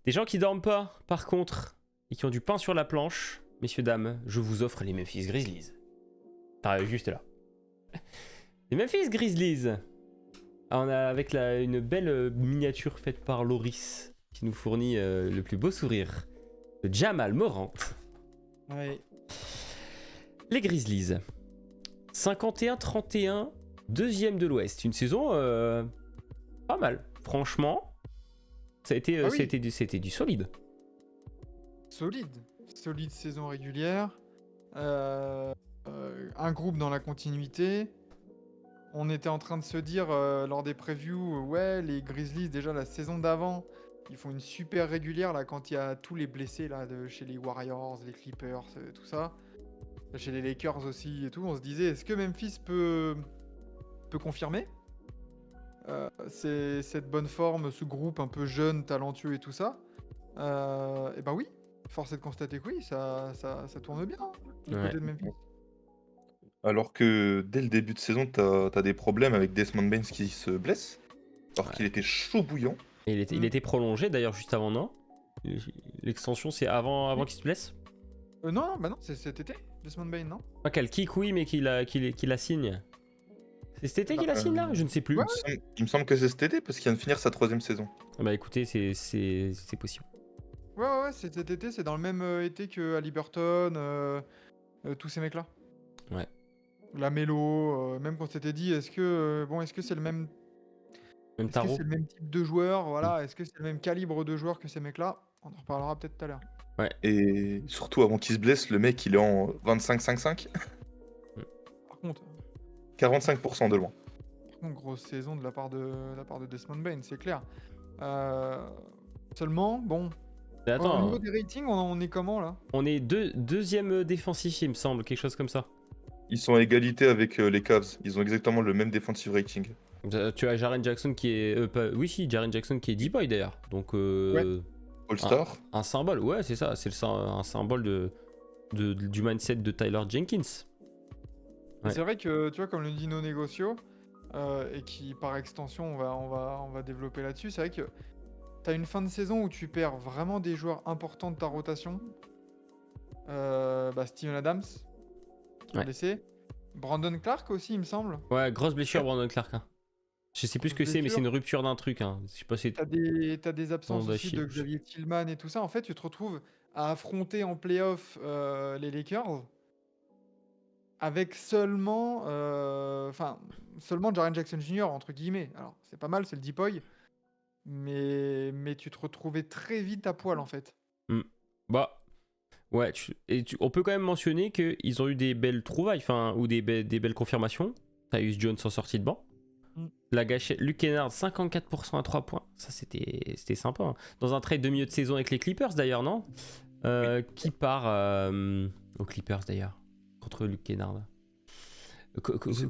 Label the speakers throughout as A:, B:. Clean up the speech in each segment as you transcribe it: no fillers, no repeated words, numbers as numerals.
A: Des gens qui dorment pas, par contre, et qui ont du pain sur la planche, messieurs, dames, je vous offre les Memphis Grizzlies. T'arrives juste là. Les Memphis Grizzlies. Ah, on a avec une belle miniature faite par Loris, qui nous fournit le plus beau sourire de Jamal Morant.
B: Ouais.
A: Les Grizzlies. 51-31, deuxième de l'Ouest. Une saison pas mal. Franchement, ça a été,
B: Ah oui.
A: c'était du solide.
B: Solide saison régulière. Un groupe dans la continuité. On était en train de se dire lors des previews, ouais, les Grizzlies, déjà la saison d'avant, ils font une super régulière là quand il y a tous les blessés là chez les Warriors, les Clippers, tout ça. Chez les Lakers aussi et tout. On se disait, est-ce que Memphis peut confirmer cette bonne forme, ce groupe un peu jeune, talentueux et tout ça? Et ben oui, force est de constater que oui, ça tourne bien du
A: Ouais.
B: côté de Memphis.
C: Alors que dès le début de saison, t'as des problèmes avec Desmond Baines qui se blesse, alors
A: Ouais.
C: qu'il était chaud bouillant.
A: Et il était prolongé d'ailleurs juste avant, non? L'extension, c'est avant qu'il se blesse?
B: Non, bah non, c'est cet été, Desmond Bain, non?
A: Ah, qu'elle kick, oui, mais qu'il la signe. C'est cet été qu'il la signe là? Je ne sais plus.
B: Ouais.
C: Il me semble que c'est cet été parce qu'il vient de finir sa 3e saison.
A: Ah bah écoutez, c'est possible.
B: Ouais, c'est cet été, c'est dans le même été que Haliburton, tous ces mecs-là.
A: Ouais.
B: La Melo, même qu'on s'était dit, est-ce que c'est le même,
A: Même
B: est-ce que
A: tarot.
B: c'est le même type de joueur, voilà, est-ce que c'est le même calibre de joueur que ces mecs-là? On en reparlera peut-être tout à l'heure.
C: Et surtout avant qu'il se blesse, le mec il est en 25-5-5,
B: Par contre,
C: 45% de loin.
B: grosse saison de la part de Desmond Bain, c'est clair. Seulement, bon,
A: Mais
B: au
A: attends,
B: niveau des ratings, on est comment là?
A: on est deuxième défensif, il me semble, quelque chose comme ça.
C: Ils sont à égalité avec les Cavs. Ils ont exactement le même defensive rating.
A: Tu as Jaren Jackson qui est. Oui, si, Jaren Jackson qui est D-Boy d'ailleurs. Donc,
C: All-Star.
A: un symbole, ouais, c'est ça. C'est un symbole du mindset de Tyler Jenkins.
B: Et
A: Ouais.
B: c'est vrai que, tu vois, comme le dit No Negocio, et qui par extension, on va développer là-dessus, c'est vrai que tu as une fin de saison où tu perds vraiment des joueurs importants de ta rotation. Steven Adams, qui est
A: Ouais.
B: blessé. Brandon Clark aussi, il me semble.
A: Ouais, grosse blessure, Brandon Clark. Hein. Je sais plus ce que c'est, mais c'est une rupture d'un truc. Hein. Je sais pas si.
B: T'as des absences
A: doit
B: aussi
A: chier.
B: de Xavier Tillman et tout ça. En fait, tu te retrouves à affronter en playoff les Lakers avec seulement Jaren Jackson Jr. entre guillemets. Alors, c'est pas mal, c'est le Deepoy, mais tu te retrouvais très vite à poil en fait.
A: Bah. Ouais, on peut quand même mentionner qu'ils ont eu des belles trouvailles, ou des belles confirmations. Tyus Jones en sortie de banc. La gâchette, Luke Kennard, 54% à 3 points. Ça, c'était sympa. Hein. Dans un trade de milieu de saison avec les Clippers, d'ailleurs, non Qui part aux Clippers, d'ailleurs, contre Luke Kennard.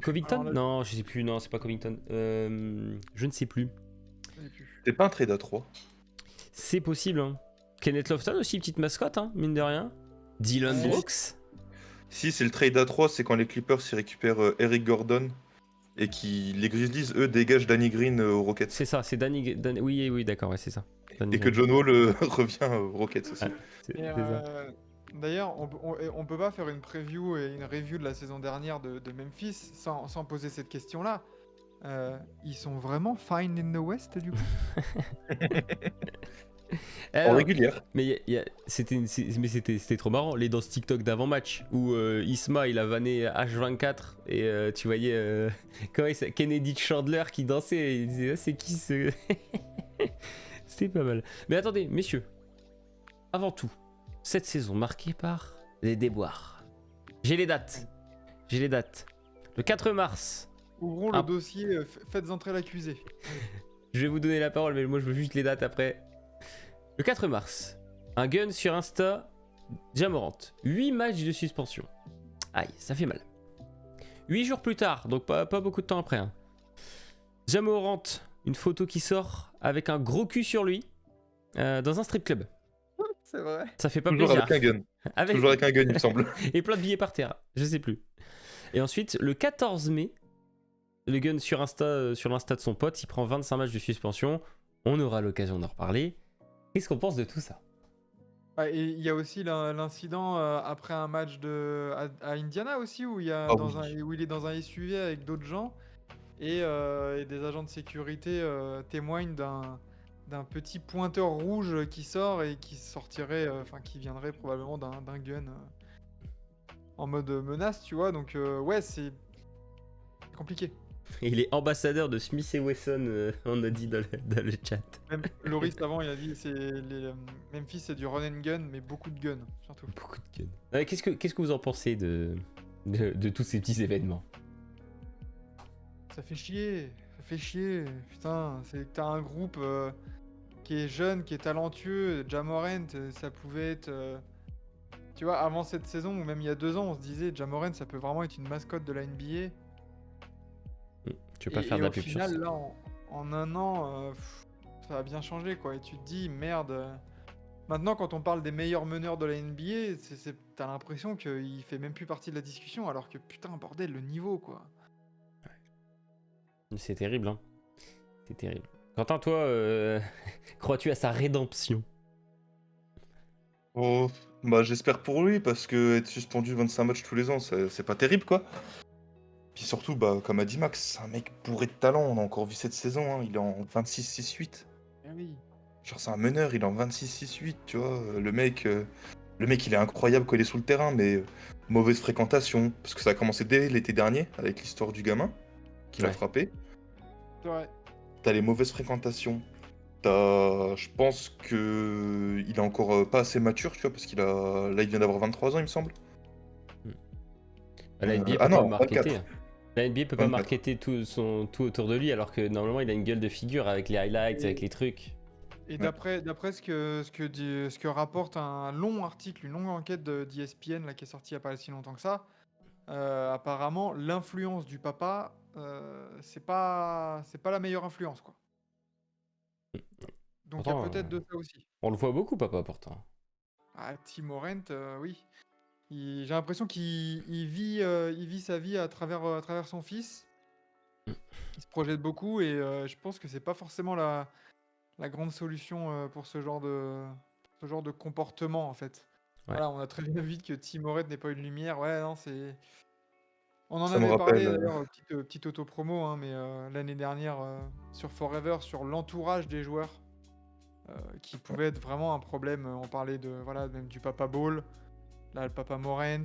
A: Covington? Non, je sais plus. Non, c'est pas Covington. Je ne sais plus.
C: C'est pas un trade à 3.
A: C'est possible. Hein. Kenneth Lofton aussi, petite mascotte, hein, mine de rien. Dylan Brooks.
C: Si, c'est le trade à 3, c'est quand les Clippers ils récupèrent Eric Gordon et les Grizzlies, eux, dégagent Danny Green aux Rockets.
A: C'est ça, c'est Danny. Oui, d'accord, ouais, c'est ça.
C: Et que John Wall revient aux Rockets aussi.
A: Ouais,
B: d'ailleurs, on peut pas faire une preview et une review de la saison dernière de Memphis sans poser cette question-là. Ils sont vraiment fine in the West du coup?
C: En régulière.
A: Mais c'était trop marrant, les danses TikTok d'avant-match où Isma il a vanné H24 et tu voyais Kennedy Chandler qui dansait et il disait c'est qui ce. C'était pas mal. Mais attendez, messieurs, avant tout, cette saison marquée par les déboires. J'ai les dates. Le 4 mars.
B: Ouvrons le dossier, faites entrer l'accusé.
A: Je vais vous donner la parole, mais moi je veux juste les dates après. Le 4 mars, un gun sur Insta, Ja Morant. 8 matchs de suspension. Aïe, ça fait mal. 8 jours plus tard, donc pas beaucoup de temps après. Hein. Ja Morant, une photo qui sort avec un gros cul sur lui dans un strip club.
B: C'est vrai.
A: Ça fait pas
C: Toujours
A: plaisir.
C: avec un gun. Toujours avec un gun, il me semble.
A: Et plein de billets par terre, je sais plus. Et ensuite, le 14 mai, le gun sur l'Insta de son pote, il prend 25 matchs de suspension. On aura l'occasion d'en reparler. Qu'est-ce qu'on pense de tout ça?
B: Ah, et il y a aussi l'incident après un match à Indiana aussi, où,
C: Ah oui.
B: où il est dans un SUV avec d'autres gens, et des agents de sécurité témoignent d'un petit pointeur rouge qui sort et qui sortirait, enfin qui viendrait probablement d'un gun en mode menace, tu vois. Donc ouais, c'est compliqué.
A: Il est ambassadeur de Smith et Wesson, on a dit dans le chat.
B: Même Loris avant, il a dit Memphis, c'est du run and gun, mais beaucoup de guns surtout.
A: Beaucoup de guns. Qu'est-ce que vous en pensez de tous ces petits événements?
B: Ça fait chier, ça fait chier. Putain, c'est que t'as un groupe qui est jeune, qui est talentueux. Ja Morant, ça pouvait être. Tu vois, avant cette saison, ou même il y a 2 ans, on se disait Ja Morant, ça peut vraiment être une mascotte de la NBA.
A: Tu veux pas faire de
B: Et
A: la
B: au
A: pub sur
B: final,
A: ça?
B: là, en un an, ça a bien changé, quoi. Et tu te dis, merde. Maintenant, quand on parle des meilleurs meneurs de la NBA, t'as l'impression qu'il fait même plus partie de la discussion, alors que putain, bordel, le niveau, quoi.
A: C'est terrible, hein. C'est terrible. Quentin, toi, crois-tu à sa rédemption?
C: Oh, bah j'espère pour lui, parce que être suspendu 25 matchs tous les ans, c'est pas terrible, quoi. Puis surtout, bah, comme a dit Max, c'est un mec bourré de talent. On a encore vu cette saison, hein, il est en 26-6-8.
B: Eh oui.
C: Genre, c'est un meneur, il est en 26-6-8, tu vois. Le mec, il est incroyable quand il est sous le terrain, mais mauvaise fréquentation. Parce que ça a commencé dès l'été dernier, avec l'histoire du gamin qui l'a
A: Ouais.
C: frappé.
B: C'est vrai.
C: T'as les mauvaises fréquentations. Je pense que il est encore pas assez mature, tu vois, parce là, il vient d'avoir 23 ans, il me semble.
A: La NBA
C: Ah
A: peut pas
C: non,
A: marketer.
C: 24.
A: La NBA peut pas
C: 24.
A: marketer tout autour de lui, alors que normalement il a une gueule de figure avec les highlights, avec
B: Et,
A: les trucs.
B: et
C: Ouais.
B: d'après ce que rapporte un long article, une longue enquête d'ESPN là, qui est sortie il n'y a pas si longtemps que ça, apparemment, l'influence du papa, c'est pas la meilleure influence, quoi. Donc il y a
A: Pourtant,
B: peut-être de ça aussi.
A: on le voit beaucoup, papa, pourtant.
B: Ah, Tim Morant, oui. J'ai l'impression il vit sa vie à travers son fils. Il se projette beaucoup et je pense que c'est pas forcément la grande solution pour ce genre de comportement, en fait.
A: Ouais.
B: Voilà, on a très bien vu que Tim Morant n'est pas une lumière. Ouais, non, c'est. On en
C: Ça me
B: avait parlé
C: rappelle.
B: d'ailleurs, petite auto-promo, hein, mais l'année dernière sur Forever, sur l'entourage des joueurs, qui pouvait être vraiment un problème. On parlait de, voilà, même du Papa Ball, là, le Papa Morant.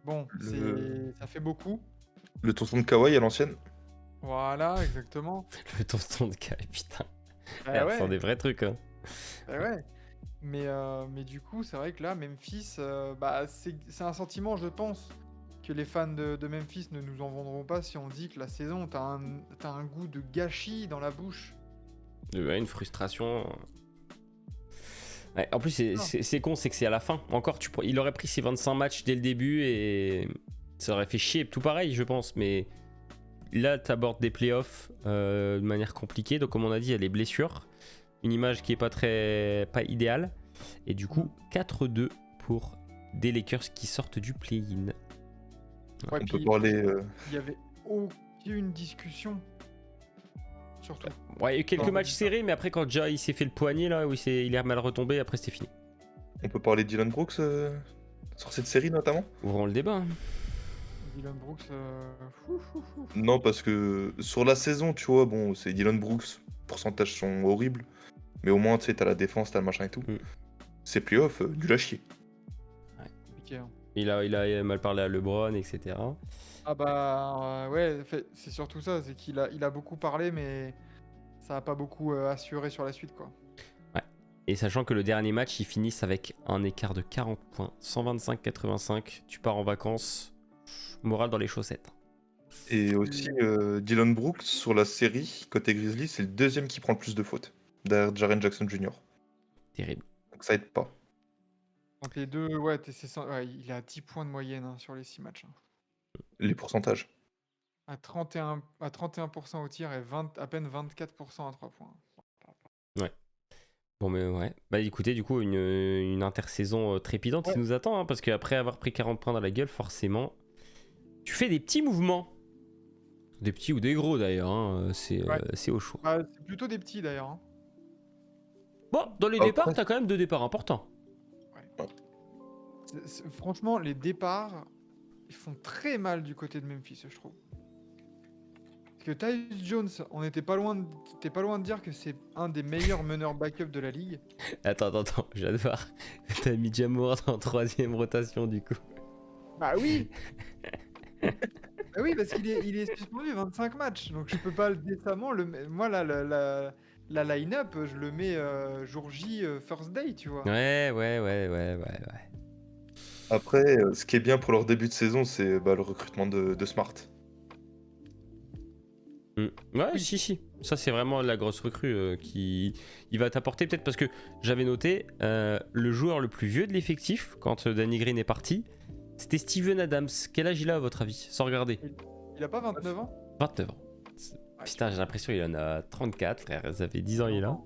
B: Bon,
C: Le,
B: ça fait beaucoup.
C: le tonton de Kawhi à l'ancienne.
B: Voilà, exactement.
A: Le tonton de Kai, putain.
B: Bah
A: Ah, ce sont
B: ouais,
A: des vrais trucs, hein.
B: bah ouais. Mais du coup, c'est vrai que là, Memphis, bah, c'est un sentiment, je pense, que les fans de Memphis ne nous en vendront pas si on dit que la saison, t'as un goût de gâchis dans la bouche.
A: Ouais, une frustration. Ouais, en plus,
B: Ah.
A: c'est con, c'est que c'est à la fin. Encore, il aurait pris ses 25 matchs dès le début et ça aurait fait chier. Tout pareil, je pense, mais là, t'abordes des playoffs de manière compliquée. Donc, comme on a dit, il y a les blessures. Une image qui est pas idéale. Et du coup, 4-2 pour des Lakers qui sortent du play-in.
B: Ouais,
C: On peut
B: puis
C: parler.
B: il y avait aucune discussion, surtout.
A: Ouais, il y a eu quelques
B: Dans-
A: matchs serrés, mais après, quand Ja il s'est fait le poignet, là, où il est mal retombé, après, c'était fini.
C: On peut parler de Dylan Brooks sur cette série notamment.
A: Ouvrons le débat, hein.
B: Dylan Brooks, fou, fou, fou.
C: Non, parce que sur la saison, tu vois, bon, c'est Dylan Brooks, pourcentages sont horribles, mais au moins, tu sais, t'as la défense, t'as le machin et tout.
A: Mm.
C: C'est playoff, nul à chier.
B: Compliqué, hein.
A: Il a mal parlé à LeBron, etc.
B: Ah bah ouais, c'est surtout ça, c'est il a beaucoup parlé, mais ça a pas beaucoup assuré sur la suite, quoi.
A: Ouais. Et sachant que le dernier match, ils finissent avec un écart de 40 points, 125-85. Tu pars en vacances, moral dans les chaussettes.
C: Et aussi, Dylan Brooks, sur la série, côté Grizzlies, c'est le deuxième qui prend le plus de fautes, derrière Jaren Jackson Jr.
A: Terrible.
C: Donc ça aide pas.
B: Donc les deux, ouais, ouais, il est à 10 points de moyenne hein, sur les 6 matchs, hein.
C: Les pourcentages.
B: À 31% au tir et à peine 24% à 3 points.
A: Ouais. Bon, mais ouais. Bah écoutez, du coup, une intersaison trépidante
B: Ouais.
A: qui nous attend, hein, parce qu'après avoir pris 40 points dans la gueule, forcément, tu fais des petits mouvements. Des petits ou des gros d'ailleurs, hein, c'est
B: Ouais.
A: c'est au choix.
B: Bah, c'est plutôt des petits d'ailleurs, hein.
A: Bon, dans les
C: Après-
A: départs, t'as quand même 2 départs importants.
B: Franchement, les départs, ils font très mal du côté de Memphis, je trouve. Parce que Tyus Jones, t'es pas loin de dire que c'est un des meilleurs meneurs backup de la ligue.
A: Attends, j'adore. T'as mis Jamorant en 3ème rotation du coup.
B: Bah oui. Bah oui, parce qu'il est suspendu 25 matchs, donc je peux pas décemment moi la line-up, je le mets jour J, first day, tu vois.
A: Ouais.
C: Après, ce qui est bien pour leur début de saison, c'est le recrutement de Smart.
A: Ouais,
B: Oui.
A: si. Ça, c'est vraiment la grosse recrue qui il va t'apporter peut-être parce que j'avais noté le joueur le plus vieux de l'effectif quand Danny Green est parti, c'était Steven Adams. Quel âge il a à votre avis? Sans regarder.
B: Il a pas 29 ans?
A: 29 ans. Putain, j'ai l'impression qu'il en a 34, frère. Ça fait 10 ans il est là.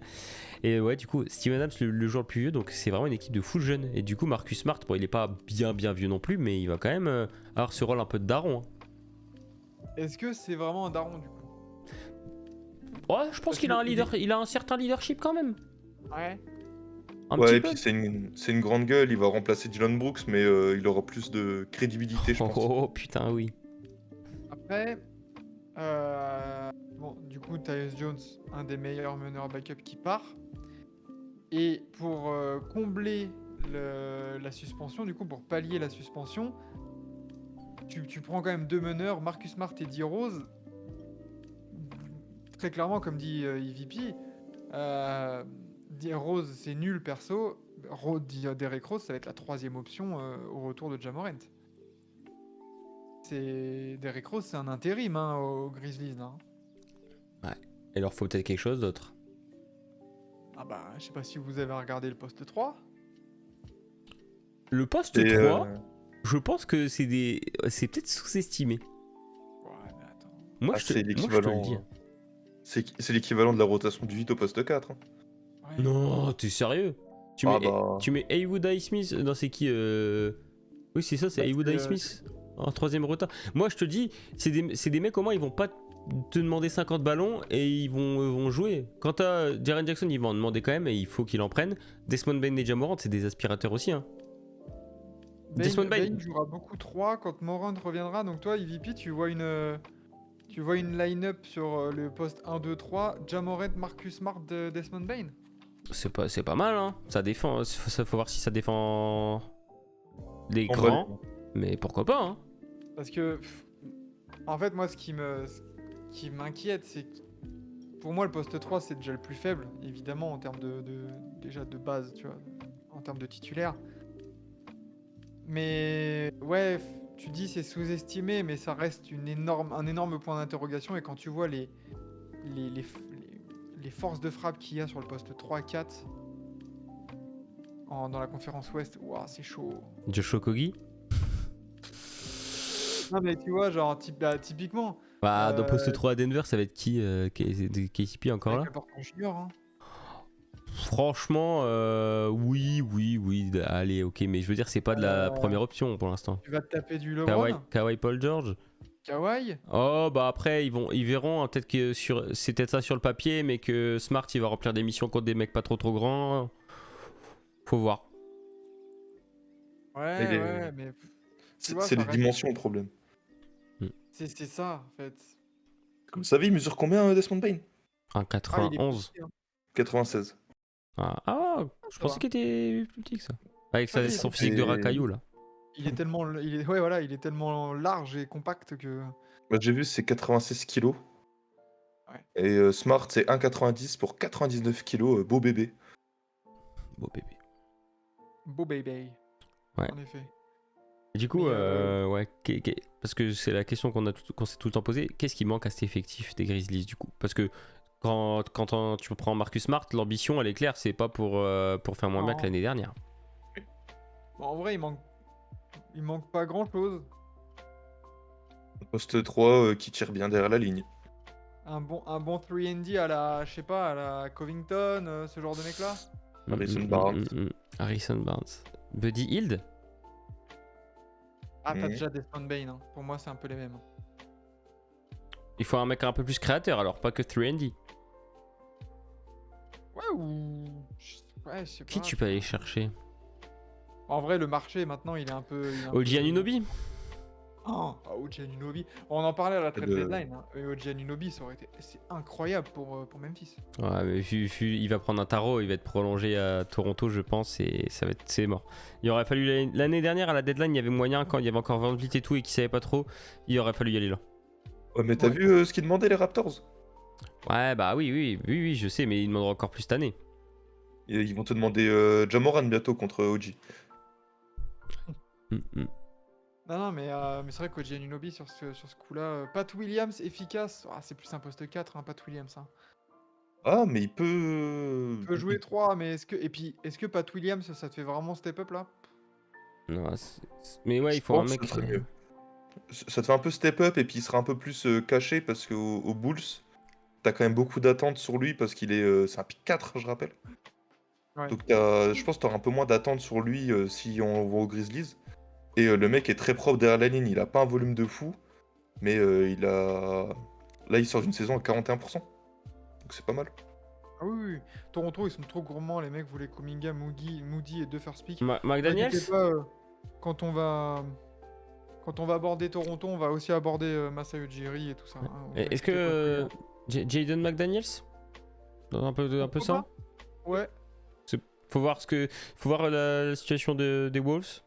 A: Et ouais, du coup, Steven Adams, le joueur le plus vieux, donc c'est vraiment une équipe de full jeune. Et du coup, Marcus Smart, bon, il est pas bien vieux non plus, mais il va quand même avoir ce rôle un peu de daron. Hein.
B: Est-ce que c'est vraiment un daron du coup?
A: Ouais, je pense
B: Parce
A: qu'il a
B: que
A: un leader, il a un certain leadership quand même.
B: Ouais.
A: Un
C: Ouais,
A: petit
C: et
A: peu.
C: puis c'est une grande gueule, il va remplacer Dylan Brooks, mais il aura plus de crédibilité, je pense.
A: Oh putain, oui.
B: Après, bon, du coup, Tyus Jones, un des meilleurs meneurs backup qui part. Et pour combler la suspension, du coup, pour pallier la suspension, tu prends quand même 2 meneurs, Marcus Smart et D. Rose. Très clairement, comme dit EVP, D. Rose, c'est nul perso. Derrick Rose, ça va être la 3e option au retour de Ja Morant. Derrick Rose, c'est un intérim aux Grizzlies. Là.
A: Il leur faut peut-être quelque chose d'autre.
B: Ah bah, je sais pas si vous avez regardé le poste 3.
A: Le poste
C: Et,
A: 3, je pense que c'est peut-être sous-estimé.
B: Ouais, mais attends.
A: Moi, je te le dis.
C: C'est l'équivalent de la rotation du 8 au poste 4. Hein.
B: Ouais.
A: Non, t'es sérieux? Tu mets Haywood Highsmith. Non, c'est qui Oui, c'est ça, c'est Haywood Highsmith en 3ème rota. Moi, je te dis, c'est des mecs, comment ils vont pas te demander 50 ballons et ils vont jouer. Quant à Jaren Jackson, ils vont en demander quand même et il faut qu'il en prenne. Desmond Bane et Ja Morant, c'est des aspirateurs aussi. Hein. Desmond Bane.
B: Bane jouera beaucoup 3 quand Morant reviendra. Donc toi, EVP, tu vois une line-up sur le poste 1, 2, 3. Ja Morant, Marcus Smart, Desmond Bane.
A: C'est pas mal, hein. Ça défend. Faut voir si ça défend les
C: En
A: grands.
C: vrai.
A: Mais pourquoi pas, hein.
B: Parce que, en fait, moi, ce qui m'inquiète, c'est que pour moi, le poste 3, c'est déjà le plus faible, évidemment, en termes déjà de base, tu vois, en termes de titulaire. Mais ouais, tu dis c'est sous-estimé, mais ça reste un énorme point d'interrogation. Et quand tu vois les forces de frappe qu'il y a sur le poste 3-4 dans la conférence Ouest, ouah, c'est chaud.
A: Josh Okogie.
B: Non, mais tu vois, genre, typiquement.
A: Bah, dans poste 3 à Denver, ça va être qui KCP encore là?
B: Avec Portland Junior, hein.
A: Franchement, oui. Allez, ok, mais je veux dire, c'est pas de la première option pour l'instant.
B: Tu vas te taper du LeBron.
A: Kawhi Paul George.
B: Kawhi.
A: Oh, bah après, ils verront. Hein, peut-être que c'est peut-être ça sur le papier, mais que Smart, il va remplir des missions contre des mecs pas trop grands. Faut voir.
B: Ouais, mais.
C: C'est les dimensions le problème.
B: C'est ça, en fait.
C: Vous savez, il mesure combien Desmond Bane?
A: Un
B: il est
A: 91.
B: petit, hein.
C: 96.
A: Je pensais qu'il était plus petit que ça. Avec son physique de racaillou là.
B: Il est tellement large et compact que.
C: Bah, j'ai vu, c'est 96 kilos.
B: Ouais.
C: Et Smart, c'est 1,90 pour 99 kilos, beau bébé.
A: Beau bébé.
B: Beau bébé.
A: Ouais.
B: En effet.
A: Et du coup,
B: Mais,
A: ouais, parce que c'est la question qu'on s'est tout le temps posée. Qu'est-ce qui manque à cet effectif des Grizzlies du coup? Parce que quand tu prends Marcus Smart, l'ambition elle est claire, c'est pas pour faire moins bien que l'année dernière.
B: Bon, en vrai, il manque pas grand-chose.
C: Poste 3 qui tire bien derrière la ligne.
B: Un bon 3&D à la, je sais pas, à la Covington, ce genre de mec-là.
C: Harrison Barnes.
A: Harrison Barnes. Buddy Hield.
B: Ah, t'as déjà Desmond Bane. Hein. Pour moi, c'est un peu les mêmes.
A: Il faut un mec un peu plus créateur, alors pas que 3&D.
B: Ouais, ou... Je Ouais, je sais
A: Qui
B: pas.
A: tu peux aller chercher?
B: En vrai, le marché maintenant, il est un peu.
A: OG Anunoby?
B: Oh, OG Anunoby. On en parlait à la trade
C: de-
B: deadline. Hein. Et OG Anunoby, ça aurait été. C'est incroyable pour Memphis.
A: Ouais, mais il va prendre un tarot, il va être prolongé à Toronto, je pense, et c'est mort. Il aurait fallu l'année dernière à la deadline, il y avait moyen quand il y avait encore Van Vliet et tout et qu'il savait pas trop, il aurait fallu y aller là.
C: Ouais, mais t'as
B: Ouais.
C: vu ce qu'ils demandaient les Raptors?
A: Ouais, bah oui, je sais, mais il demandera encore plus cette année.
C: Ils vont te demander Ja Morant bientôt contre OG.
A: Mm, mm.
B: Non, mais c'est vrai qu'OG Anunoby sur ce coup-là. Pat Williams, efficace. Ah, c'est plus un poste 4, hein, Pat Williams. Hein.
C: Ah, mais il
B: Il
C: peut.
B: peut jouer 3, mais est-ce que. Et puis, est-ce que Pat Williams, ça te fait vraiment step up là?
A: Non, mais ouais,
C: Je
A: il faut un
C: pense
A: mec.
C: que ce serait mieux. Ça te fait un peu step up et puis il sera un peu plus caché parce qu'au Bulls, t'as quand même beaucoup d'attentes sur lui parce qu'il est. C'est un pick 4, je rappelle.
B: Ouais.
C: Donc je pense que t'auras un peu moins d'attentes sur lui si on va aux Grizzlies. Et le mec est très propre derrière la ligne. Il a pas un volume de fou, mais il a. Là, il sort d'une saison à 41%. Donc c'est pas mal.
B: Ah oui, oui. Toronto, ils sont trop gourmands. Les mecs voulaient Kuminga, Moody et deux first pick.
A: McDaniels?
B: N'inquiétez pas, quand on va aborder Toronto, on va aussi aborder Masai Ujiri et tout ça. Hein.
A: Est-ce que Jaden McDaniels? Un peu ça?
B: Ouais.
A: Faut voir la situation des Wolves.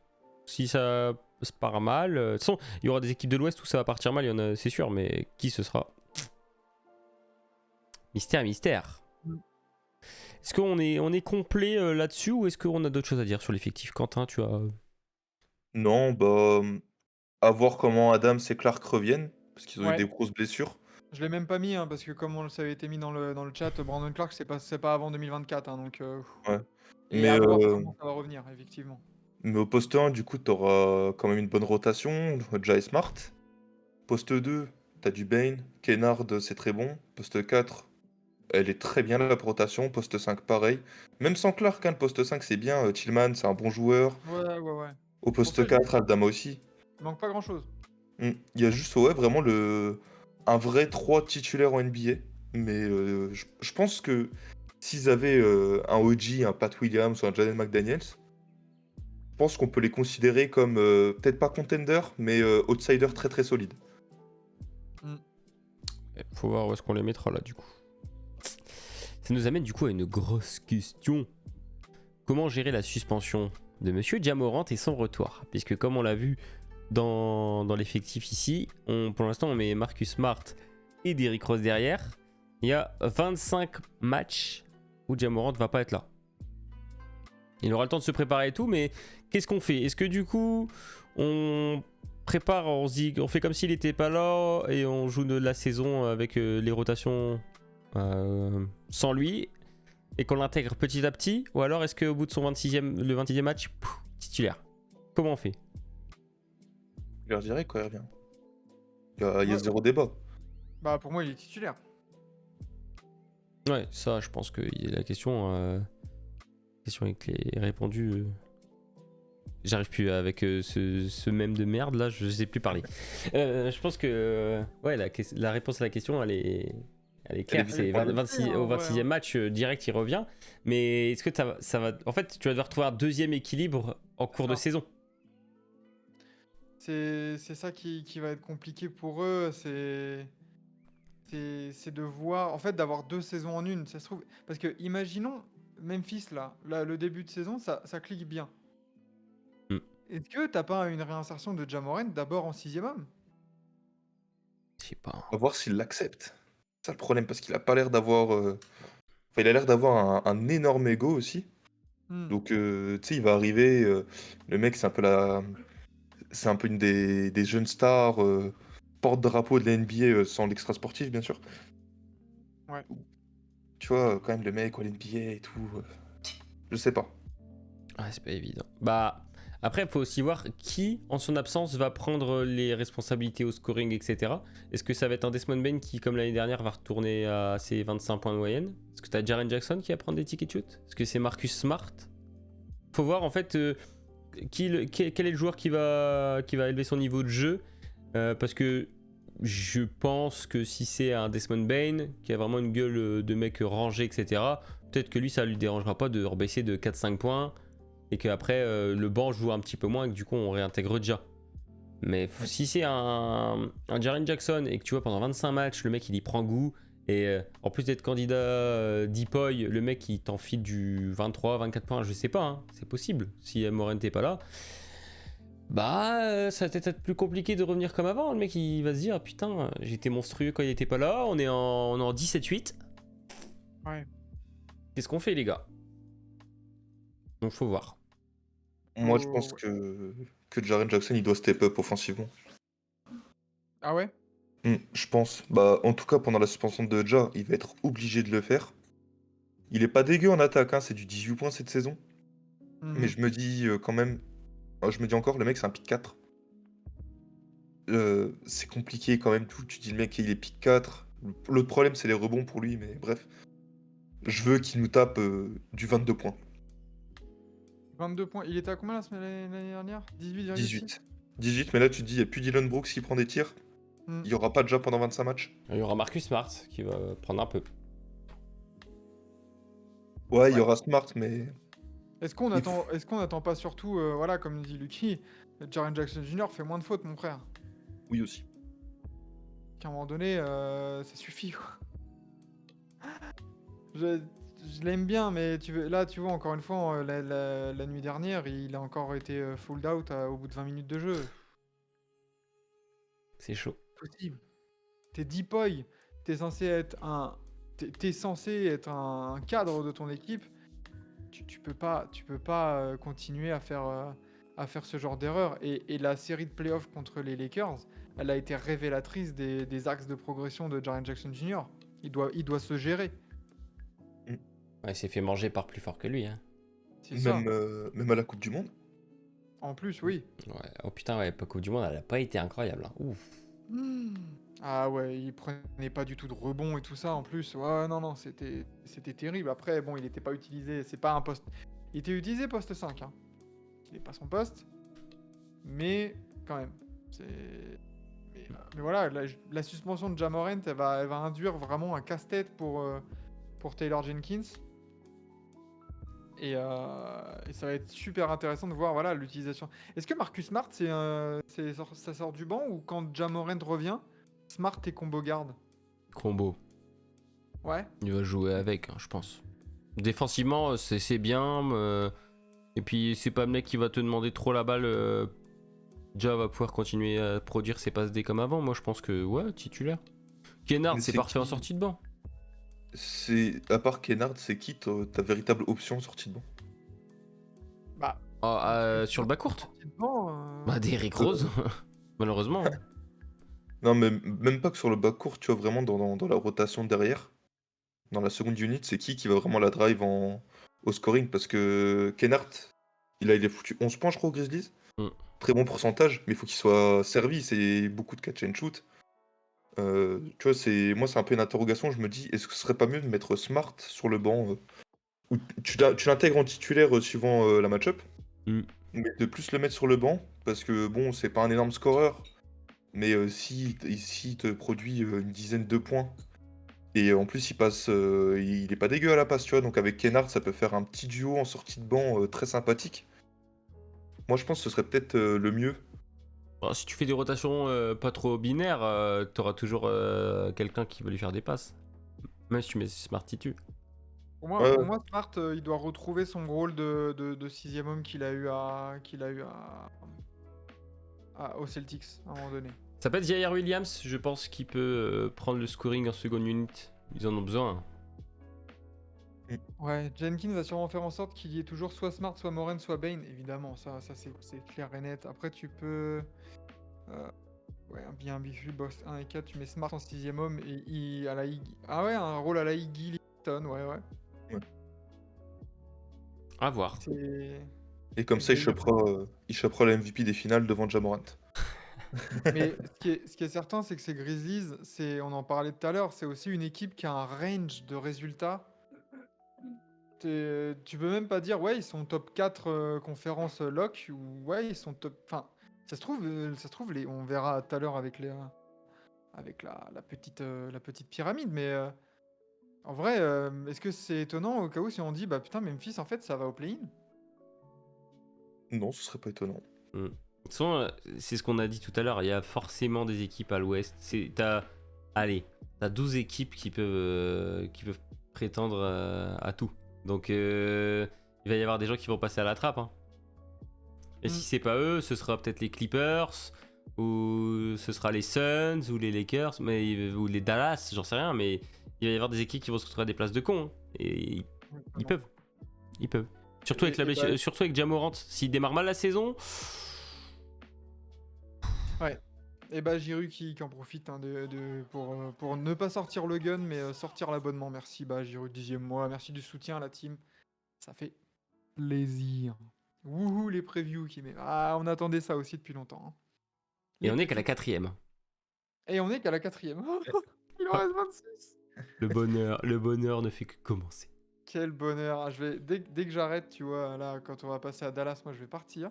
A: Si ça se part mal. De toute façon, il y aura des équipes de l'Ouest où ça va partir mal, il y en a, c'est sûr, mais qui ce sera? Mystère.
B: Mm.
A: Est-ce qu'on est complet là-dessus ou est-ce qu'on a d'autres choses à dire sur l'effectif? Quentin, tu as.
C: Non, bah. À voir comment Adams et Clark reviennent. Parce qu'ils ont eu
B: Ouais.
C: des grosses blessures.
B: Je l'ai même pas mis, hein, parce que comme ça avait été mis dans le chat, Brandon Clark, c'est pas avant 2024. Hein, donc,
C: Ouais.
B: et
C: Mais,
B: à voir comment ça va revenir, effectivement.
C: mais au poste 1, du coup, t'auras quand même une bonne rotation. Jai Smart. Poste 2, t'as du Bane. Kennard, c'est très bon. Poste 4, elle est très bien la rotation. Poste 5, pareil. Même sans Clark, hein, le poste 5, c'est bien. Tillman, c'est un bon joueur.
B: Ouais.
C: Au
B: Pour ça,
C: poste 4, Aldama aussi.
B: il manque pas grand-chose.
C: Il y a juste, ouais, vraiment un vrai 3 titulaire en NBA. Mais je pense que s'ils avaient un OG, un Pat Williams ou un Jaden McDaniels, je pense qu'on peut les considérer comme, peut-être pas contender, mais outsider très très solide.
A: Faut voir où est-ce qu'on les mettra là du coup. Ça nous amène du coup à une grosse question. Comment gérer la suspension de Monsieur Ja Morant et son retour? Puisque comme on l'a vu dans l'effectif ici, pour l'instant on met Marcus Smart et Derrick Rose derrière. Il y a 25 matchs où Ja Morant va pas être là. Il aura le temps de se préparer et tout, mais qu'est-ce qu'on fait? Est-ce que du coup on prépare, on se dit, on fait comme s'il était pas là et on joue de la saison avec les rotations sans lui et qu'on l'intègre petit à petit, ou alors est-ce qu'au bout de son le 26e match, titulaire? Comment on fait?
C: Je leur dirais quand il revient. Il y a zéro débat.
B: Bah, pour moi, il est titulaire.
A: Ouais, ça, je pense que la question est répondue. J'arrive plus avec ce mème de merde là, je sais plus parler. Je pense que ouais, la réponse à la question, elle est claire. C'est au 26e match, direct, il revient. Mais est-ce que ça va. En fait, tu vas devoir trouver un deuxième équilibre en cours de saison.
B: C'est ça qui va être compliqué pour eux. C'est de voir, en fait, d'avoir 2 saisons en une. Ça se trouve. Parce que, imaginons Memphis là, le début de saison, ça clique bien. Est-ce que t'as pas une réinsertion de Ja Morant d'abord en 6e homme?
A: Je sais pas.
C: On va voir s'il l'accepte. C'est ça le problème, parce qu'il a pas l'air d'avoir. Enfin, il a l'air d'avoir un énorme ego aussi. Donc, tu sais, il va arriver. Le mec, c'est un peu une des jeunes stars, porte-drapeau de la NBA sans l'extra sportif, bien sûr.
B: Ouais.
C: Tu vois, quand même, le mec, NBA et tout. Je sais pas.
A: Ah, c'est pas évident. Bah. Après, il faut aussi voir qui, en son absence, va prendre les responsabilités au scoring, etc. Est-ce que ça va être un Desmond Bane qui, comme l'année dernière, va retourner à ses 25 points de moyenne? Est-ce que tu as Jaren Jackson qui va prendre des tickets shoot? Est-ce que c'est Marcus Smart? Faut voir en fait quel est le joueur qui va élever son niveau de jeu. Parce que je pense que si c'est un Desmond Bane qui a vraiment une gueule de mec rangé, etc., Peut-être que lui, ça lui dérangera pas de rebaisser de 4-5 points et qu'après, le banc joue un petit peu moins et que du coup, on réintègre déjà. Mais si c'est un Jaren Jackson et que tu vois pendant 25 matchs, le mec il y prend goût et en plus d'être candidat Deepoy, le mec il t'enfile du 23-24 points, je sais pas, hein, c'est possible si Morant n'est pas là. Bah, ça va peut-être plus compliqué de revenir comme avant. Le mec il va se dire putain, j'étais monstrueux quand il était pas là, on est en 17-8.
B: Ouais.
A: Qu'est-ce qu'on fait les gars? Donc faut voir.
C: Moi, je pense
B: Ouais.
C: que Jaren Jackson, il doit step up offensivement.
B: Ah ouais?
C: Je pense. Bah, en tout cas, pendant la suspension de Ja, il va être obligé de le faire. Il est pas dégueu en attaque, hein, c'est du 18 points cette saison. Mais
B: Mhm.
C: je me dis quand même, je me dis encore, le mec, c'est un pick 4. C'est compliqué quand même tout. Tu dis le mec, il est pick 4. L'autre problème, c'est les rebonds pour lui, mais bref. Je veux qu'il nous tape du 22 points.
B: 22 points. Il était à combien la semaine l'année dernière? 18,6?
C: 18. 18, mais là, tu te dis, il n'y a plus Dylan Brooks qui prend des tirs.
B: Hmm.
C: Il n'y aura pas de Ja pendant 25 matchs.
A: Il y aura Marcus Smart qui va prendre un peu.
C: Ouais, il y aura Smart, mais
B: Est-ce qu'on
C: Il
B: attend, est-ce qu'on attend pas surtout, voilà, comme dit Lucky, Jaren Jackson Jr. fait moins de fautes, mon frère.
C: oui aussi.
B: Qu'à un moment donné, ça suffit, quoi. Je, je l'aime bien, mais là, tu vois, encore une fois, la nuit dernière, il a encore été fouled out au bout de 20 minutes de jeu.
A: C'est chaud.
B: Possible. T'es Deepoy, t'es censé être un cadre de ton équipe. Tu peux pas continuer à faire ce genre d'erreur. Et la série de playoffs contre les Lakers, elle a été révélatrice des axes de progression de Jaren Jackson Jr. Il doit se gérer.
A: Ouais, il s'est fait manger par plus fort que lui. Hein.
B: C'est ça.
C: Même à la Coupe du Monde.
B: En plus, oui.
A: Ouais. Oh putain, ouais, Coupe du Monde, elle a pas été incroyable. Hein. Ouf.
B: Ah ouais, il prenait pas du tout de rebond et tout ça en plus. Ouais, non, c'était terrible. Après, bon, il était pas utilisé. C'est pas un poste. Il était utilisé poste 5. Hein. Il n'est pas son poste. Mais quand même. Mais voilà, la suspension de Ja Morant, elle va induire vraiment un casse-tête pour Taylor Jenkins. Et ça va être super intéressant de voir voilà, l'utilisation. Est-ce que Marcus Smart, ça sort du banc ou quand Ja Morant revient, Smart est combo garde?
A: Combo.
B: Ouais.
A: Il va jouer avec, hein, je pense. Défensivement, c'est bien. Et puis, c'est pas le mec qui va te demander trop la balle. Ja va pouvoir continuer à produire ses passes D comme avant. Moi, je pense que, ouais, titulaire. Kennard,
C: Mais
A: c'est
C: c'est
A: parfait en
C: qui
A: sortie de banc.
C: À part Kennard, c'est qui ta véritable option en sortie de banc?
B: Bah,
A: Sur le bas court
B: sortie de banc,
A: Bah, Derrick Rose, malheureusement. Hein.
C: Non, mais même pas que sur le bas court, tu vois, vraiment dans la rotation derrière. Dans la seconde unit, c'est qui va vraiment la drive au scoring? Parce que Kennard, il est foutu 11 points, je crois, aux Grizzlies.
A: Mm.
C: Très bon pourcentage, mais il faut qu'il soit servi. C'est beaucoup de catch and shoot. Tu vois, moi, c'est un peu une interrogation. Je me dis, est-ce que ce serait pas mieux de mettre Smart sur le banc ou tu l'intègres en titulaire suivant la match-up,
A: Mm.
C: mais de plus le mettre sur le banc, parce que bon, c'est pas un énorme scoreur, mais si te produit une dizaine de points, et en plus il est pas dégueu à la passe, tu vois, donc avec Kennard, ça peut faire un petit duo en sortie de banc très sympathique. Moi, je pense que ce serait peut-être le mieux.
A: Alors, si tu fais des rotations pas trop binaires, t'auras toujours quelqu'un qui va lui faire des passes. Même si tu mets Smart titu.
C: Ouais,
B: pour
C: ouais.
B: moi, Smart, il doit retrouver son rôle de sixième homme qu'il a eu aux Celtics à un moment donné.
A: Ça peut être Jair Williams, je pense qu'il peut prendre le scoring en seconde unit. Ils en ont besoin.
B: Ouais, Jenkins va sûrement faire en sorte qu'il y ait toujours soit Smart, soit Morant, soit Bane, évidemment, ça c'est clair et net. Après, tu peux. Ouais, un bifu box 1 et 4, tu mets Smart en sixième homme et à la Ah ouais, un rôle à la Iggy Layton, ouais.
A: À voir.
B: C'est.
C: Et comme ça, il chopera le MVP des finales devant Ja Morant.
B: Mais ce qui est certain, c'est que ces Grizzlies, on en parlait tout à l'heure, c'est aussi une équipe qui a un range de résultats. Tu peux même pas dire, ouais, ils sont top 4 conférence lock, ou ouais, ils sont top. Enfin, ça se trouve, on verra tout à l'heure avec la petite pyramide, mais En vrai, est-ce que c'est étonnant au cas où si on dit bah putain Memphis en fait ça va au play-in?
C: Non, ce serait pas étonnant.
A: De toute façon, c'est ce qu'on a dit tout à l'heure, il y a forcément des équipes à l'ouest. T'as 12 équipes qui peuvent prétendre à tout. Donc il va y avoir des gens qui vont passer à la trappe. Hein. Et si c'est pas eux, ce sera peut-être les Clippers, ou ce sera les Suns, ou les Lakers, ou les Dallas, j'en sais rien, mais il va y avoir des équipes qui vont se retrouver à des places de cons. Hein. Et ils peuvent. Ils peuvent. Surtout avec la blessure, surtout avec Ja Morant. S'il démarre mal la saison.
B: Ouais. Et bah Giroud qui en profite hein, pour ne pas sortir le gun, mais sortir l'abonnement. Merci bah Giroud 10e mois. Merci du soutien à la team. Ça fait plaisir. Wouhou les previews qui met. Ah, on attendait ça aussi depuis longtemps. Hein.
A: Et on est qu'à la 4ème.
B: Et on est qu'à la 4ème. Il en reste 26.
A: Le bonheur ne fait que commencer.
B: Quel bonheur. Ah, dès que j'arrête, tu vois, là, quand on va passer à Dallas, moi je vais partir.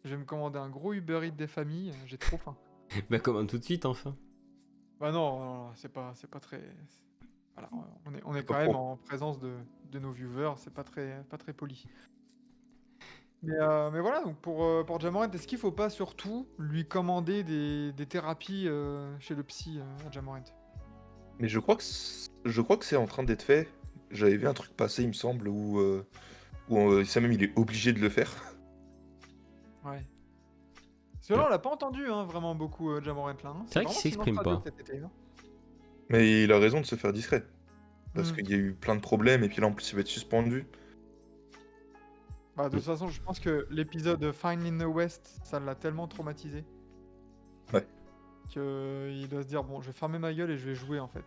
B: Je vais me commander un gros Uber Eats des familles. J'ai trop faim.
A: Bah commande tout de suite enfin.
B: Bah non, c'est pas très. Voilà, on est quand même en présence de nos viewers, c'est pas très poli. Mais voilà, donc pour Ja Morant, est-ce qu'il faut pas surtout lui commander des thérapies chez le psy à Ja Morant?
C: Mais je crois que c'est en train d'être fait. J'avais vu un truc passer, il me semble, où ça même il est obligé de le faire.
B: Ouais. Celui-là, on l'a pas entendu hein, vraiment beaucoup Ja Morant là. Hein.
A: C'est vrai qu'il s'exprime pas.
B: Cet été, hein.
C: Mais il a raison de se faire discret. Parce
B: Mm.
C: qu'il y a eu plein de problèmes, et puis là en plus il va être suspendu.
B: Bah, de toute façon, je pense que l'épisode Find in the West, ça l'a tellement traumatisé.
C: Ouais.
B: Qu'il doit se dire, bon, je vais fermer ma gueule et je vais jouer en fait.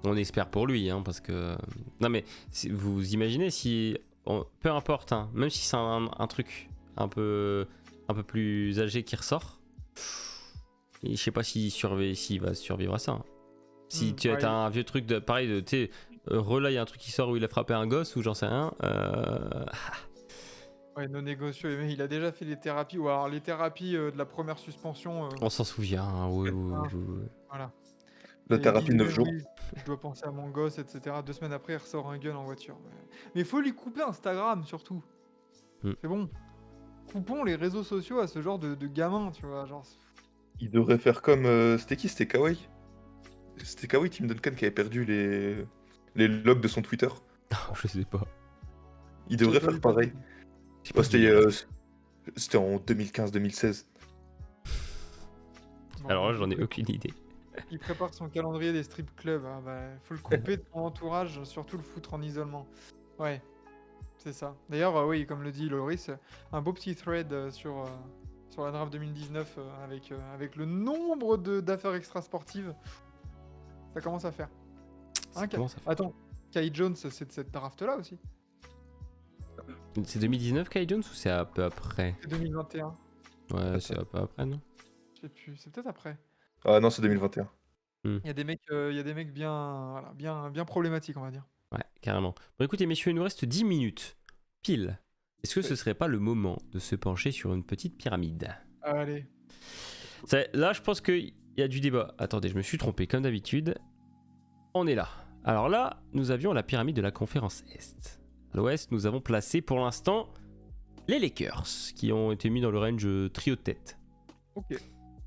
A: On espère pour lui, hein, parce que... Non mais, vous imaginez si... peu importe, hein, même si c'est un truc un peu plus âgé qui ressort, et je sais pas s'il va survivre à ça. Hein. Si tu as un vieux truc, pareil, tu sais, Relay, il y a un truc qui sort où il a frappé un gosse, ou j'en sais rien.
B: Ouais, nos négocios, il a déjà fait les thérapies, ou alors les thérapies de la première suspension.
A: On s'en souvient, hein, oui.
B: Voilà.
C: La
B: Et
C: thérapie de 9 jours.
B: oui, je dois penser à mon gosse, etc. 2 semaines après, il ressort un gun en voiture. Mais il faut lui couper Instagram, surtout. C'est bon. Coupons les réseaux sociaux à ce genre de gamin, tu vois. Genre...
C: Il devrait faire comme... C'était qui? C'était Kawhi? C'était Kawhi Tim Duncan qui avait perdu les logs de son Twitter.
A: Je sais pas.
C: Il devrait faire pareil. C'était en 2015-2016.
B: Bon,
A: alors là, j'en ai aucune idée.
B: Il prépare son calendrier des strip clubs. Ah bah, faut le couper de son entourage, surtout le foutre en isolement. Ouais, c'est ça. D'ailleurs, oui, comme le dit Loris, un beau petit thread sur la draft 2019 avec le nombre d'affaires extrasportives. Ça commence à faire. Hein, attends, Kai Jones, c'est de cette draft-là aussi.
A: C'est 2019 Kai Jones ou c'est un peu après?
B: C'est 2021.
A: Ouais, c'est un peu après, non?
B: Je sais plus, c'est peut-être après.
C: Ah non, c'est 2021.
B: Il y a des mecs bien problématiques, on va dire.
A: Ouais, carrément. Bon, écoutez, messieurs, il nous reste 10 minutes. Pile. Est-ce que ce serait pas le moment de se pencher sur une petite pyramide?
B: Allez.
A: Là, je pense qu'il y a du débat. Attendez, je me suis trompé, comme d'habitude. On est là. Alors là, nous avions la pyramide de la conférence Est. À l'Ouest, nous avons placé pour l'instant les Lakers, qui ont été mis dans le range trio de tête.
B: Ok.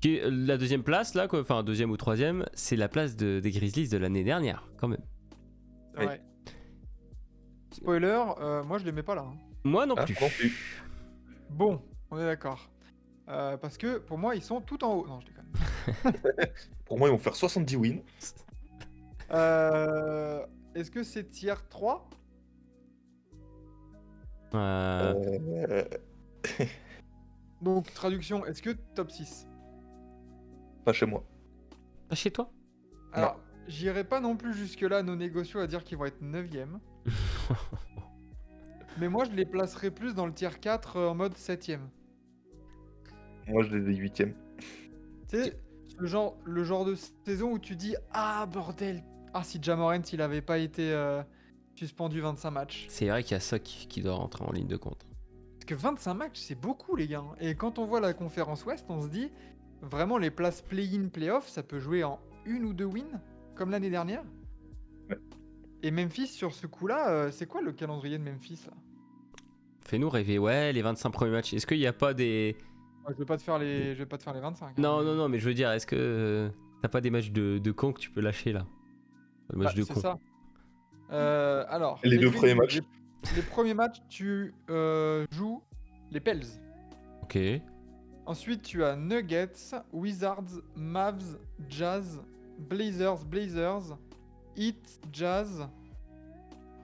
A: La deuxième place, là, quoi, enfin deuxième ou troisième, c'est la place des Grizzlies de l'année dernière, quand même.
B: C'est vrai. Spoiler, moi je les mets pas là. Hein.
A: Moi non plus.
B: Bon, on est d'accord. Parce que pour moi, ils sont tout en haut. Non, je déconne.
C: Pour moi, ils vont faire 70 wins.
B: Est-ce que c'est tier 3 ? Donc, traduction, est-ce que top 6 ?
C: Pas chez moi.
A: Pas chez toi ?
B: Alors, j'irai pas non plus jusque-là, nos négocios, à dire qu'ils vont être 9ème. Mais moi, je les placerai plus dans le tier 4 en mode 7ème.
C: Moi, je les ai 8ème.
B: Tu sais, le genre de saison où tu dis « Ah, bordel ! Ah, si Ja Morant, il avait pas été suspendu 25 matchs. »
A: C'est vrai qu'il y a ça qui doit rentrer en ligne de compte.
B: Parce que 25 matchs, c'est beaucoup, les gars. Et quand on voit la conférence Ouest, on se dit... Vraiment, les places play-in, play-off, ça peut jouer en 1 ou 2 wins, comme l'année dernière.
C: Ouais.
B: Et Memphis, sur ce coup-là, c'est quoi le calendrier de Memphis là?
A: Fais-nous rêver, ouais, les 25 premiers matchs. Est-ce qu'il n'y a pas des.
B: Je vais pas te faire les 25. Hein,
A: Non,
B: mais-
A: non, non, mais je veux dire, est-ce que t'as pas des matchs de con que tu peux lâcher là? Des matchs de
B: c'est
A: con.
B: ça. Alors,
C: Les deux premiers
B: Grizzlies,
C: matchs.
B: les premiers matchs, tu joues les Pels.
A: Ok.
B: Ensuite, tu as Nuggets, Wizards, Mavs, Jazz, Blazers, Heat, Jazz.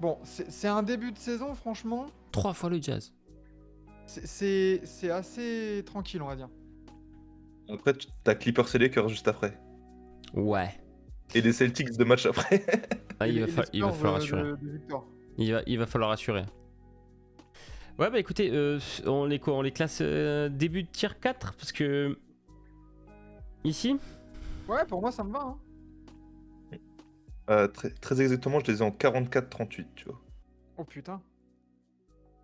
B: Bon, c'est un début de saison, franchement.
A: 3 fois le Jazz.
B: C'est assez tranquille, on va dire.
C: Après, t'as Clippers et Lakers juste après.
A: Ouais.
C: Et les Celtics de match après.
A: Ah,
B: Et
A: il va
B: les
A: falloir
B: Spurs,
A: assurer.
B: de Victor.
A: Il va falloir assurer. Ouais, bah écoutez, on les quoi? On les classe début de tier 4 parce que. Ici?
B: Ouais, pour moi, ça me va. Hein.
C: Très exactement, je les ai en 44-38, tu vois.
B: Oh putain.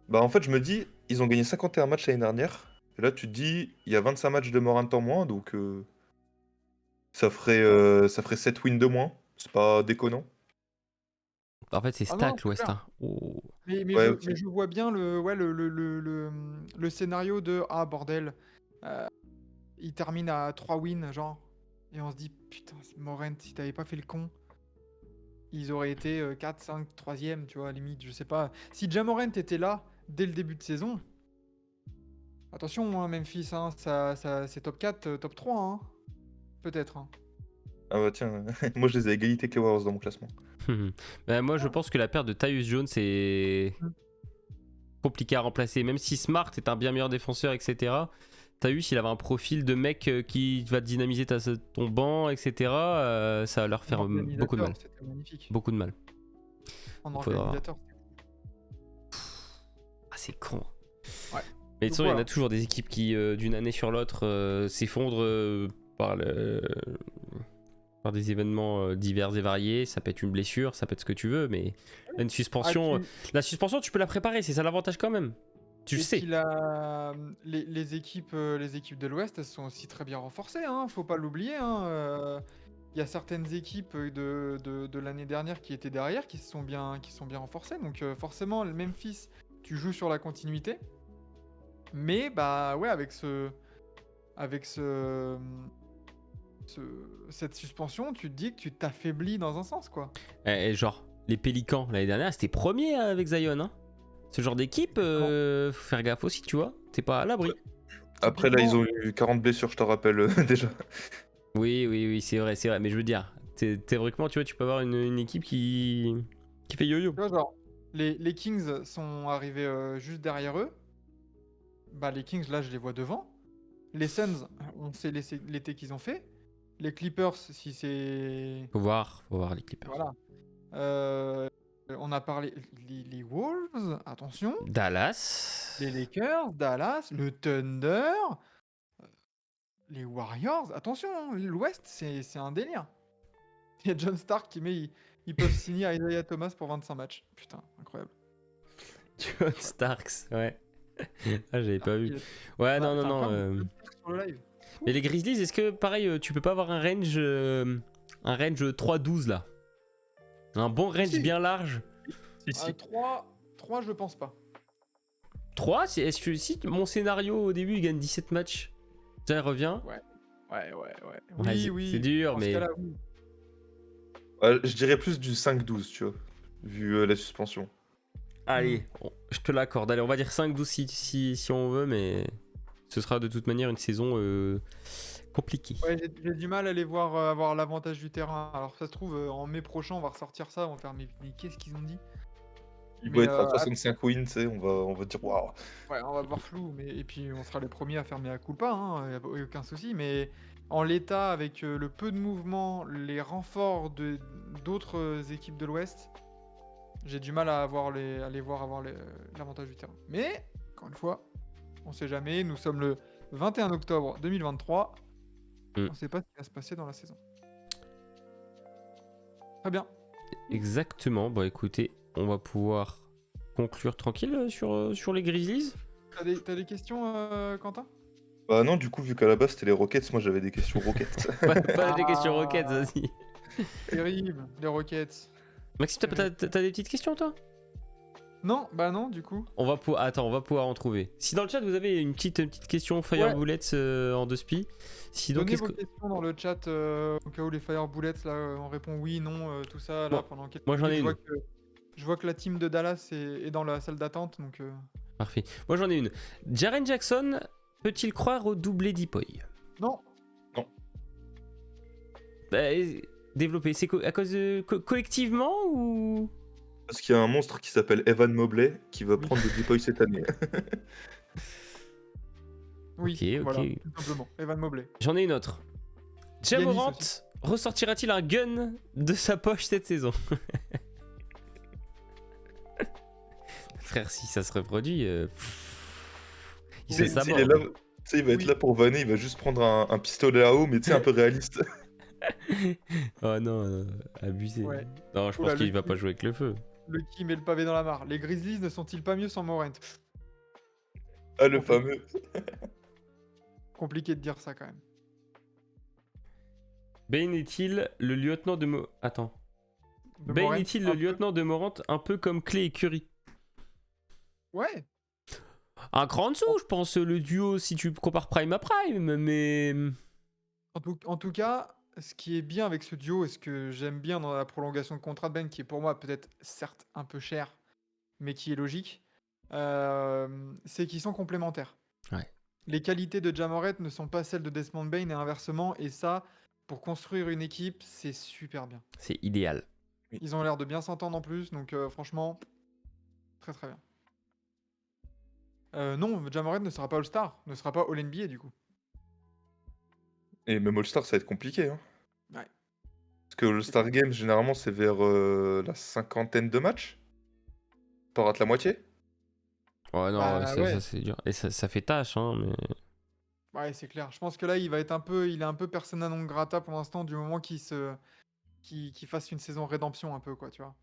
C: Bah en fait, je me dis, ils ont gagné 51 matchs l'année dernière. Et là, tu te dis, il y a 25 matchs de Morant en moins, donc ça ferait 7 wins de moins. C'est pas déconnant.
A: En fait, c'est
B: Ah non,
A: stack
B: c'est
A: l'Ouest.
B: clair.
A: Hein. Oh.
C: Ouais, ok.
B: Mais je vois bien le scénario de ah bordel, il termine à 3 wins, genre. Et on se dit, putain, Morent, si t'avais pas fait le con, ils auraient été 4, 5, 3ème, tu vois, limite, je sais pas. Si Ja Morant était là dès le début de saison, attention, hein, Memphis, hein, c'est top 4, top 3, hein. Peut-être. Hein.
C: Ah bah tiens, moi je les ai à égalité avec les Warriors dans mon classement.
A: Bah, moi, je pense que la perte de Tyus Jones est
B: Mm.
A: compliquée à remplacer. Même si Smart est un bien meilleur défenseur, etc. Tyus, il avait un profil de mec qui va dynamiser ton banc, etc. Ça va leur faire beaucoup de mal.
B: C'était magnifique.
A: Beaucoup de mal.
B: En
A: Faudra-
B: organisateur.
A: Ah, c'est con.
B: Ouais.
A: Mais de toute
B: Donc
A: façon, il y en
B: voilà.
A: a toujours des équipes qui, d'une année sur l'autre, s'effondrent par, par des événements divers et variés. Ça peut être une blessure, ça peut être ce que tu veux, mais là, une suspension,
B: Ah,
A: la suspension, tu peux la préparer, c'est ça l'avantage quand même. Tu le
B: Et
A: sais.
B: puis les équipes de l'Ouest, elles sont aussi très bien renforcées, hein, faut pas l'oublier. Hein. Il y a certaines équipes de l'année dernière qui étaient derrière, qui sont bien renforcées. Donc forcément, le Memphis, tu joues sur la continuité. Mais bah ouais, avec cette suspension, tu te dis que tu t'affaiblis dans un sens, quoi.
A: Et genre, les Pélicans l'année dernière, c'était premier avec Zion. Hein. Ce genre d'équipe, faut faire gaffe aussi, tu vois. T'es pas à l'abri.
C: Après là, ils ont eu 40 blessures, je te rappelle déjà.
A: Oui, c'est vrai. Mais je veux dire, théoriquement, tu vois, tu peux avoir une équipe qui fait yo-yo.
B: Tu vois, genre, les Kings sont arrivés juste derrière eux. Bah, les Kings, là, je les vois devant. Les Suns, on sait l'été qu'ils ont fait. Les Clippers, si c'est.
A: Faut voir les Clippers.
B: Voilà. On a parlé. Les Wolves, attention.
A: Dallas.
B: Les Lakers, Dallas, le Thunder. Les Warriors, attention, hein, l'Ouest, c'est un délire. Il y a John Stark qui met. Ils peuvent signer à Isaiah Thomas pour 25 matchs. Putain, incroyable.
A: John Starks, ouais. Ah, j'avais pas vu.
B: Il-
A: Ouais,
B: Bah,
A: non.
B: enfin, comme John Stark sur le live.
A: Et les Grizzlies, est-ce que pareil, tu peux pas avoir un range 3-12 là? Un bon range
B: Si.
A: bien large.
C: Si.
B: 3, je pense pas.
A: 3, est-ce que si mon scénario au début il gagne 17 matchs, ça il revient?
B: Ouais.
A: Ouais,
B: Oui.
A: c'est dur,
B: Dans ce
A: mais.
B: cas-là, oui.
C: Ouais, je dirais plus du 5-12, tu vois, vu la suspension.
A: Allez, je te l'accorde. Allez, on va dire 5-12 si on veut, mais ce sera de toute manière une saison compliquée.
B: Ouais, j'ai du mal à les voir avoir l'avantage du terrain. Alors, ça se trouve, en mai prochain, on va ressortir ça. On va faire, mais qu'est-ce qu'ils ont dit?
C: Ils
B: Mais,
C: vont être à 65 wins, tu sais, on va dire waouh.
B: Ouais, on va voir flou. Et puis, on sera les premiers à fermer à culpa. Hein, y a aucun souci. Mais en l'état, avec le peu de mouvement, les renforts d'autres équipes de l'Ouest, j'ai du mal à les voir avoir l'avantage du terrain. Mais, encore une fois, on sait jamais. Nous sommes le 21 octobre 2023. On ne sait pas ce qui va se passer dans la saison. Très bien.
A: Exactement. Bon, écoutez, on va pouvoir conclure tranquille sur les Grizzlies.
B: T'as des questions, Quentin?
C: Bah non, du coup, vu qu'à la base c'était les Rockets, moi j'avais des questions Rockets.
A: Pas des questions Rockets, vas-y.
B: Terrible, les Rockets.
A: Maxime, t'as des petites questions, toi?
B: Non, bah non, du coup.
A: On va pouvoir en trouver. Si dans le chat vous avez une petite question Fire Bullets en 2 spi. Sinon,
B: donnez vos questions dans le chat au cas où les Fire Bullets, là, on répond oui, non, tout ça, là, pendant quelques
A: moi j'en ai
B: minutes.
A: une.
B: Je vois que la team de Dallas est dans la salle d'attente, donc...
A: Parfait. Moi j'en ai une. Jaren Jackson peut-il croire au doublé d'Ipoy?
B: Non.
A: Bah, développer, c'est à cause de collectivement ou?
C: Parce qu'il y a un monstre qui s'appelle Evan Mobley qui va prendre le Depoy cette année.
B: Oui,
A: ok.
B: voilà, tout simplement. Evan Mobley.
A: J'en ai une autre. Ja Morant ressortira-t-il un gun de sa poche cette saison? Frère, si ça se reproduit, il se saborde.
C: Il va être là pour vanner, il va juste prendre un pistolet à eau, mais tu sais, un peu réaliste.
A: Oh non, abusé.
B: Ouais.
A: Non, je pense qu'il va pas jouer avec le feu.
B: Le qui met le pavé dans la mare. Les Grizzlies ne sont-ils pas mieux sans Morant?
C: Ah, le fameux.
B: Compliqué de dire ça quand même.
A: Bane est-il le lieutenant de Attends. Bane est-il le lieutenant de Morant un peu comme Clay et Curry?
B: Ouais.
A: Un cran en dessous, je pense, le duo, si tu compares Prime à Prime, mais...
B: En tout cas, ce qui est bien avec ce duo, et ce que j'aime bien dans la prolongation de contrat de Ben, qui est pour moi peut-être certes un peu cher, mais qui est logique, c'est qu'ils sont complémentaires.
A: Ouais.
B: Les qualités de Ja Morant ne sont pas celles de Desmond Bane et inversement, et ça, pour construire une équipe, c'est super bien.
A: C'est idéal.
B: Ils ont l'air de bien s'entendre en plus, donc franchement, très très bien. Non, Ja Morant ne sera pas All-Star, ne sera pas All-NBA du coup.
C: Et même All-Star, ça va être compliqué. Hein.
B: Ouais.
C: Parce que All-Star Games, généralement, c'est vers la 50aine de matchs. T'en rates la moitié.
A: Ouais, non, ça c'est dur. Et ça fait tâche, hein, mais...
B: Ouais, c'est clair. Je pense que là, il est un peu persona non grata pour l'instant, du moment qu'il fasse une saison rédemption un peu, quoi, tu vois.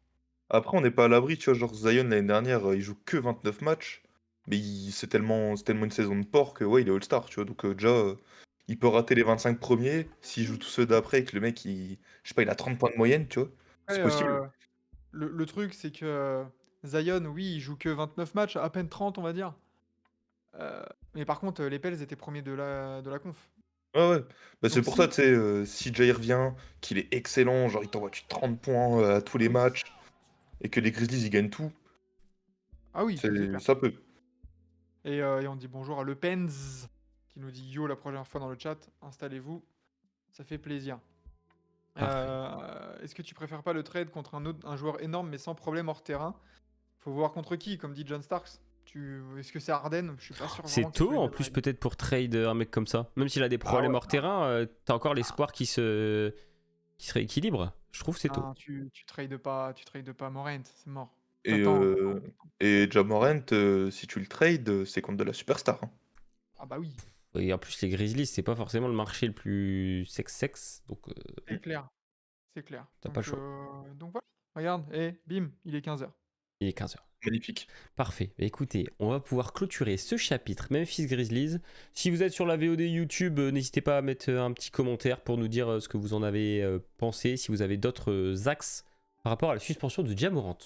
C: Après, on n'est pas à l'abri, tu vois, genre Zion l'année dernière, il joue que 29 matchs, mais c'est tellement une saison de porc que ouais, il est All-Star, tu vois, donc déjà, il peut rater les 25 premiers, s'il joue tous ceux d'après et que le mec, je sais pas, il a 30 points de moyenne, tu vois, c'est possible.
B: Le truc, c'est que Zion, oui, il joue que 29 matchs, à peine 30, on va dire. Mais par contre, les Pels étaient premiers de la conf.
C: Ouais. Bah, c'est
B: Donc
C: pour ça, tu sais, si Jay revient, qu'il est excellent, genre il t'envoie 30 points à tous les matchs, et que les Grizzlies, ils gagnent tout,
B: Ah oui, c'est clair.
C: ça peut.
B: Et on dit bonjour à Le Pens, qui nous dit yo la première fois dans le chat. Installez-vous, ça fait plaisir. Est-ce que tu préfères pas le trade contre un joueur énorme mais sans problème hors terrain? Faut voir contre qui, comme dit John Starks. Est-ce que c'est Harden? Je suis pas sûr.
A: C'est tôt en plus peut-être pour trade un mec comme ça. Même s'il a des problèmes hors terrain, t'as encore l'espoir qu'il se rééquilibre. Je trouve que c'est tôt.
B: Tu trades pas Morant, c'est mort.
C: Et Ja Morant, si tu le trades, c'est contre de la superstar. Hein.
B: Ah bah oui.
A: Et en plus les Grizzlies, c'est pas forcément le marché le plus sexe, donc...
B: C'est clair. C'est clair.
A: T'as pas le choix.
B: Donc voilà. Regarde, bim, il est 15h.
A: Il est 15h.
C: Magnifique.
A: Parfait. Écoutez, on va pouvoir clôturer ce chapitre Memphis Grizzlies. Si vous êtes sur la VOD YouTube, n'hésitez pas à mettre un petit commentaire pour nous dire ce que vous en avez pensé, si vous avez d'autres axes par rapport à la suspension de Ja Morant.